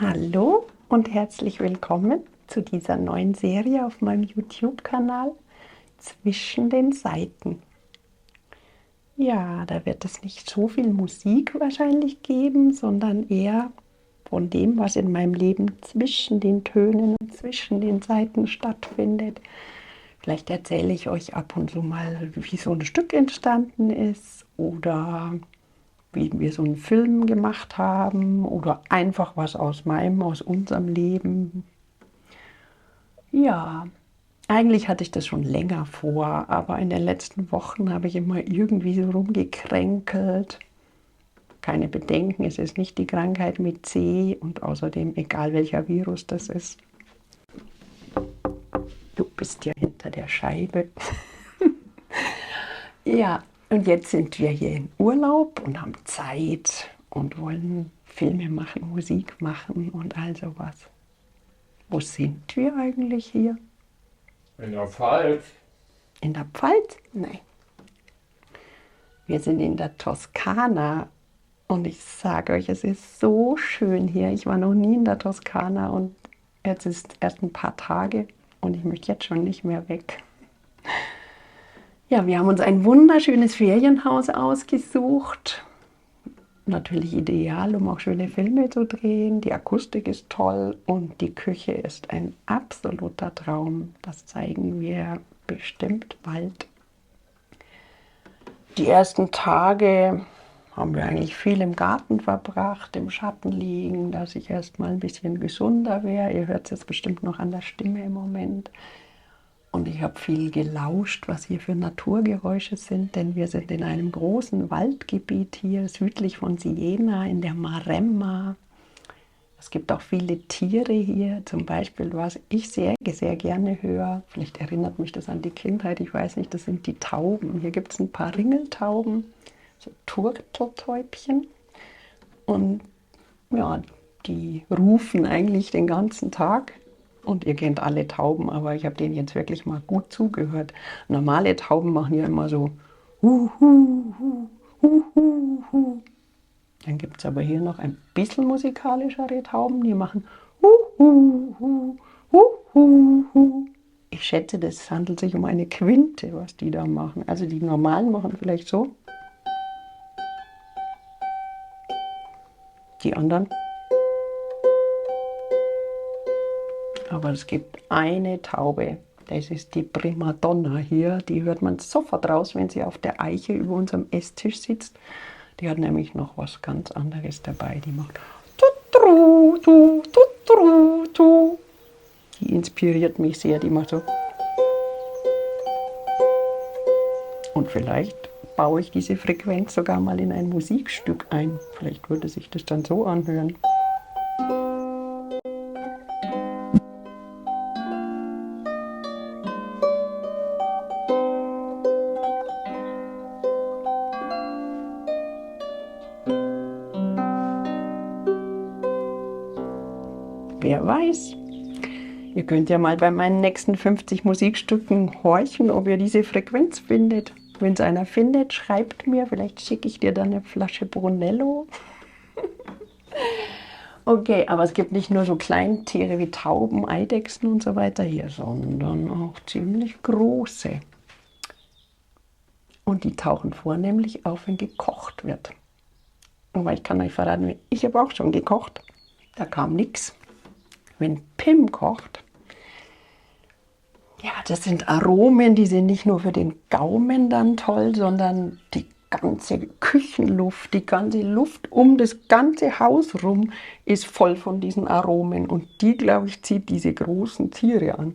Hallo und herzlich willkommen zu dieser neuen Serie auf meinem YouTube-Kanal Zwischen den Seiten. Ja, da wird es nicht so viel Musik wahrscheinlich geben, sondern eher von dem, was in meinem Leben zwischen den Tönen und zwischen den Seiten stattfindet. Vielleicht erzähle ich euch ab und zu mal, wie so ein Stück entstanden ist oder wie wir so einen Film gemacht haben oder einfach was aus unserem Leben. Ja, eigentlich hatte ich das schon länger vor, aber in den letzten Wochen habe ich immer irgendwie so rumgekränkelt. Keine Bedenken, es ist nicht die Krankheit mit C und außerdem egal welcher Virus das ist. Du bist ja hinter der Scheibe. Ja, und jetzt sind wir hier in Urlaub und haben Zeit und wollen Filme machen, Musik machen und all sowas. Wo sind wir eigentlich hier? In der Pfalz. In der Pfalz? Nein. Wir sind in der Toskana und ich sage euch, es ist so schön hier. Ich war noch nie in der Toskana und jetzt ist erst ein paar Tage und ich möchte jetzt schon nicht mehr weg. Ja, wir haben uns ein wunderschönes Ferienhaus ausgesucht. Natürlich ideal, um auch schöne Filme zu drehen. Die Akustik ist toll und die Küche ist ein absoluter Traum. Das zeigen wir bestimmt bald. Die ersten Tage haben wir eigentlich viel im Garten verbracht, im Schatten liegen, dass ich erst mal ein bisschen gesunder wäre. Ihr hört es jetzt bestimmt noch an der Stimme im Moment. Und ich habe viel gelauscht, was hier für Naturgeräusche sind, denn wir sind in einem großen Waldgebiet hier südlich von Siena in der Maremma. Es gibt auch viele Tiere hier, zum Beispiel, was ich sehr, sehr gerne höre. Vielleicht erinnert mich das an die Kindheit, ich weiß nicht, das sind die Tauben. Hier gibt es ein paar Ringeltauben, so Turteltäubchen. Und ja, die rufen eigentlich den ganzen Tag. Und ihr kennt alle Tauben, aber ich habe denen jetzt wirklich mal gut zugehört. Normale Tauben machen ja immer so hu, hu, hu, hu, hu, hu. Dann gibt es aber hier noch ein bisschen musikalischere Tauben, die machen hu, hu, hu, hu, hu, hu. Ich schätze, das handelt sich um eine Quinte, was die da machen. Also die normalen machen vielleicht so, die anderen. Aber es gibt eine Taube, das ist die Primadonna hier. Die hört man sofort raus, wenn sie auf der Eiche über unserem Esstisch sitzt. Die hat nämlich noch was ganz anderes dabei. Die macht tutru, tu, tutru, tu. Die inspiriert mich sehr. Die macht so. Und vielleicht baue ich diese Frequenz sogar mal in ein Musikstück ein. Vielleicht würde sich das dann so anhören. Wer weiß. Ihr könnt ja mal bei meinen nächsten 50 Musikstücken horchen, ob ihr diese Frequenz findet. Wenn es einer findet, schreibt mir. Vielleicht schicke ich dir dann eine Flasche Brunello. Okay, aber es gibt nicht nur so Kleintiere wie Tauben, Eidechsen und so weiter hier, sondern auch ziemlich große. Und die tauchen vornehmlich auf, wenn gekocht wird. Aber ich kann euch verraten, ich habe auch schon gekocht. Da kam nichts. Wenn Pim kocht, ja, das sind Aromen, die sind nicht nur für den Gaumen dann toll, sondern die ganze Küchenluft, die ganze Luft um das ganze Haus rum ist voll von diesen Aromen. Und die, glaube ich, zieht diese großen Tiere an.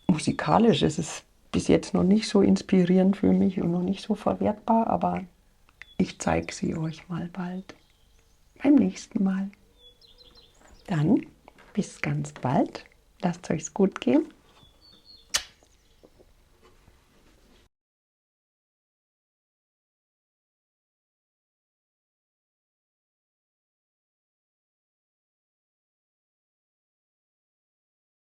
Musikalisch ist es bis jetzt noch nicht so inspirierend für mich und noch nicht so verwertbar, aber ich zeige sie euch mal bald. Beim nächsten Mal. Dann bis ganz bald. Lasst es euch gut gehen.